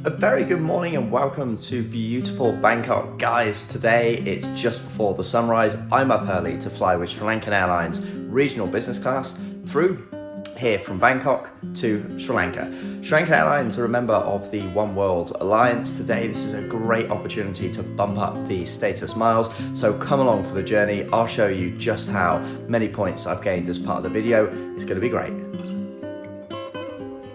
A very good morning and welcome to beautiful Bangkok. Guys, today it's just before the sunrise. I'm up early to fly with SriLankan Airlines regional business class through here from Bangkok to Sri Lanka. SriLankan Airlines are a member of the One World Alliance. Today this is a great opportunity to bump up the status miles, so come along for the journey. I'll show you just how many points I've gained as part of the video. It's going to be great.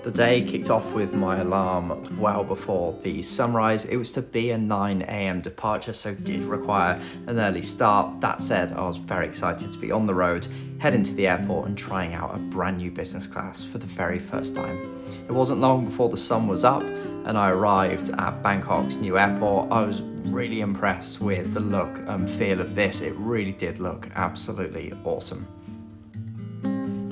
The day kicked off with my alarm well before the sunrise. It was to be a 9 a.m. departure, so did require an early start. That said, I was very excited to be on the road, heading to the airport and trying out a brand new business class for the very first time. It wasn't long before the sun was up and I arrived at Bangkok's new airport. I was really impressed with the look and feel of this. It really did look absolutely awesome.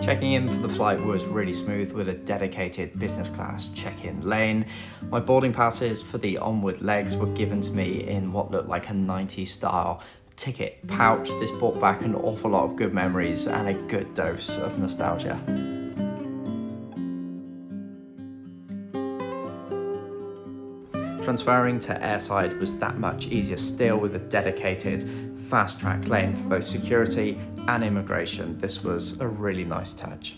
Checking in for the flight was really smooth with a dedicated business class check-in lane. My boarding passes for the onward legs were given to me in what looked like a 90s style ticket pouch. This brought back an awful lot of good memories and a good dose of nostalgia. Transferring to airside was that much easier still with a dedicated fast track lane for both security and immigration. This was a really nice touch.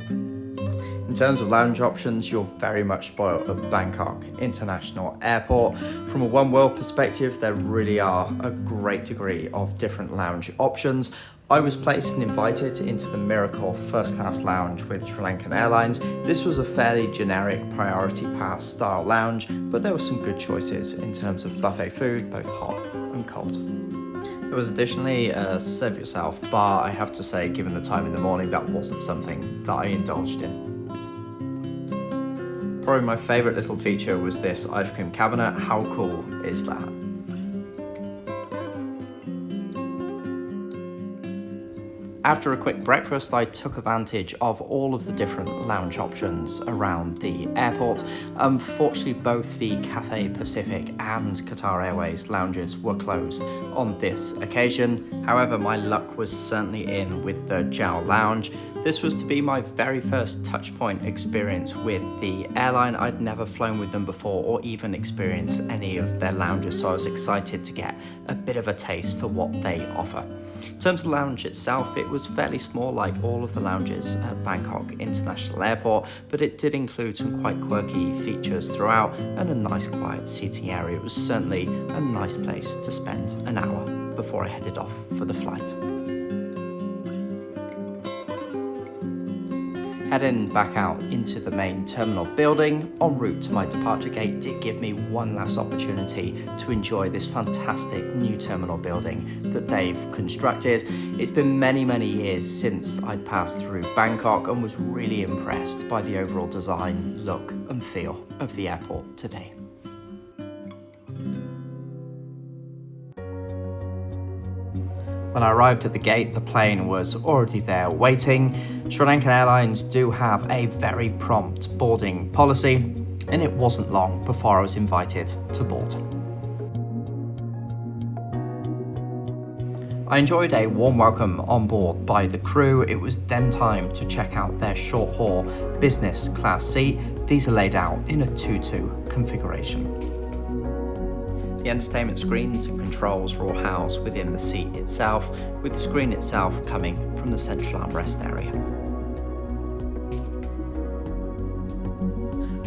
In terms of lounge options, you're very much spoiled at Bangkok International Airport. From a One World perspective, there really are a great degree of different lounge options. I was placed and invited into the Miracle First Class Lounge with SriLankan Airlines. This was a fairly generic priority pass style lounge, but there were some good choices in terms of buffet food, both hot and cold. There was additionally a serve yourself bar. I have to say, given the time in the morning, that wasn't something that I indulged in. Probably my favourite little feature was this ice cream cabinet. How cool is that? After a quick breakfast, I took advantage of all of the different lounge options around the airport. Unfortunately, both the Cathay Pacific and Qatar Airways lounges were closed on this occasion. However, my luck was certainly in with the Jiao Lounge. This was to be my very first touchpoint experience with the airline. I'd never flown with them before or even experienced any of their lounges, so I was excited to get a bit of a taste for what they offer. In terms of the lounge itself, it was fairly small like all of the lounges at Bangkok International Airport, but it did include some quite quirky features throughout and a nice quiet seating area. It was certainly a nice place to spend an hour before I headed off for the flight. Heading back out into the main terminal building, en route to my departure gate did give me one last opportunity to enjoy this fantastic new terminal building that they've constructed. It's been many years since I'd passed through Bangkok and was really impressed by the overall design, look and feel of the airport today. When I arrived at the gate, the plane was already there waiting. SriLankan Airlines do have a very prompt boarding policy, and it wasn't long before I was invited to board. I enjoyed a warm welcome on board by the crew. It was then time to check out their short-haul business class seat. These are laid out in a 2-2 configuration. The entertainment screens and controls are all housed within the seat itself, with the screen itself coming from the central armrest area.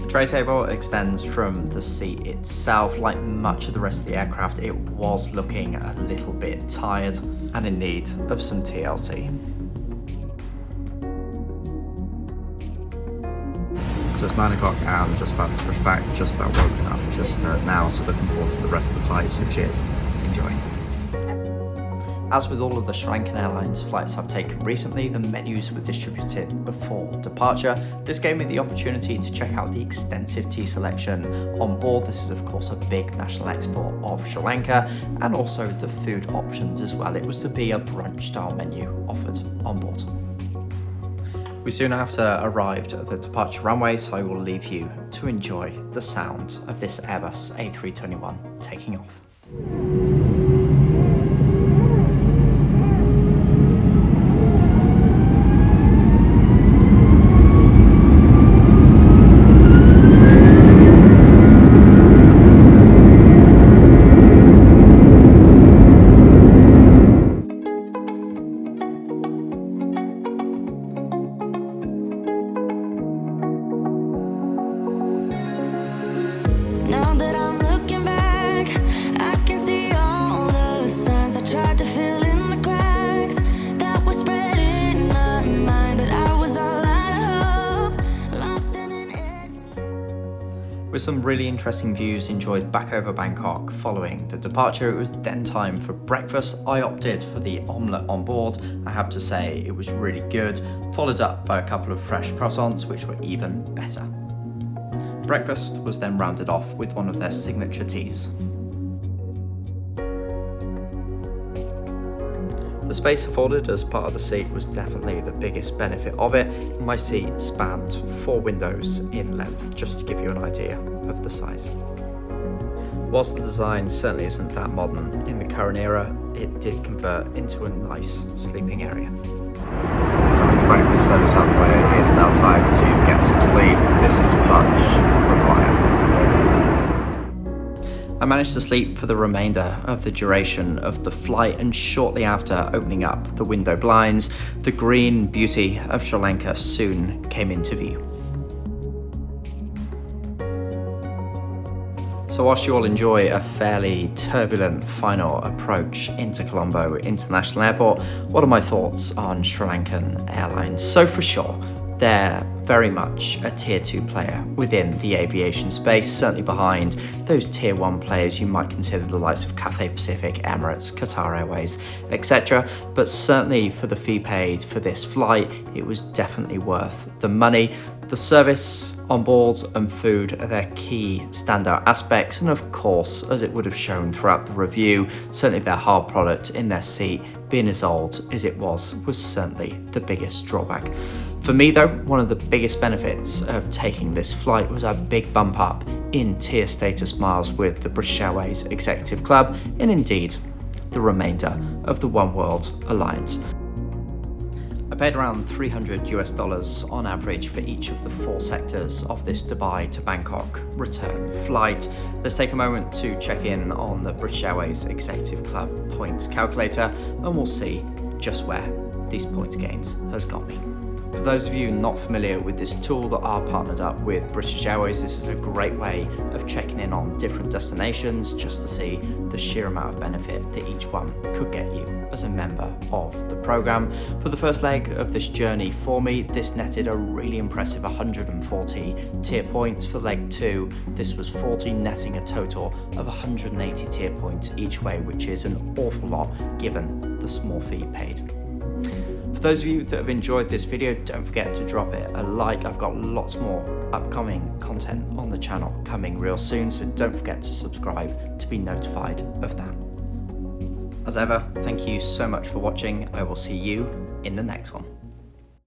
The tray table extends from the seat itself. Like much of the rest of the aircraft, it was looking a little bit tired and in need of some TLC. So it's 9 o'clock and I'm just about to push back, just about woken up just now, so looking forward to the rest of the flight, so cheers, enjoy. As with all of the SriLankan Airlines flights I've taken recently, the menus were distributed before departure. This gave me the opportunity to check out the extensive tea selection on board. This is of course a big national export of Sri Lanka, and also the food options as well. It was to be a brunch style menu offered on board. We soon after arrived at the departure runway, so I will leave you to enjoy the sound of this Airbus A321 taking off. With some really interesting views enjoyed back over Bangkok following the departure, it was then time for breakfast. I opted for the omelette on board. I have to say it was really good, followed up by a couple of fresh croissants which were even better. Breakfast was then rounded off with one of their signature teas. The space afforded as part of the seat was definitely the biggest benefit of it. My seat spanned 4 windows in length, just to give you an idea of the size. Whilst the design certainly isn't that modern in the current era, it did convert into a nice sleeping area. So with the breakfast service out the way, it's now time to get some sleep. This is much required. I managed to sleep for the remainder of the duration of the flight, and shortly after opening up the window blinds, the green beauty of Sri Lanka soon came into view. So whilst you all enjoy a fairly turbulent final approach into Colombo International Airport, what are my thoughts on Sri Lankan Airlines? So for sure, they're very much a tier 2 player within the aviation space, certainly behind those tier 1 players you might consider the likes of Cathay Pacific, Emirates, Qatar Airways, etc. But certainly for the fee paid for this flight, it was definitely worth the money. The service on board and food are their key standout aspects, and of course, as it would have shown throughout the review, certainly their hard product in their seat, being as old as it was certainly the biggest drawback. For me though, one of the biggest benefits of taking this flight was a big bump up in tier status miles with the British Airways Executive Club, and indeed the remainder of the One World Alliance. I paid around $300 on average for each of the 4 sectors of this Dubai to Bangkok return flight. Let's take a moment to check in on the British Airways Executive Club points calculator, and we'll see just where these points gains has got me. For those of you not familiar with this tool that are partnered up with British Airways, this is a great way of checking in on different destinations just to see the sheer amount of benefit that each one could get you as a member of the programme. For the first leg of this journey for me, this netted a really impressive 140 tier points. For leg 2, this was 40, netting a total of 180 tier points each way, which is an awful lot given the small fee paid. For those of you that have enjoyed this video, don't forget to drop it a like. I've got lots more upcoming content on the channel coming real soon, so don't forget to subscribe to be notified of that. As ever, thank you so much for watching. I will see you in the next one.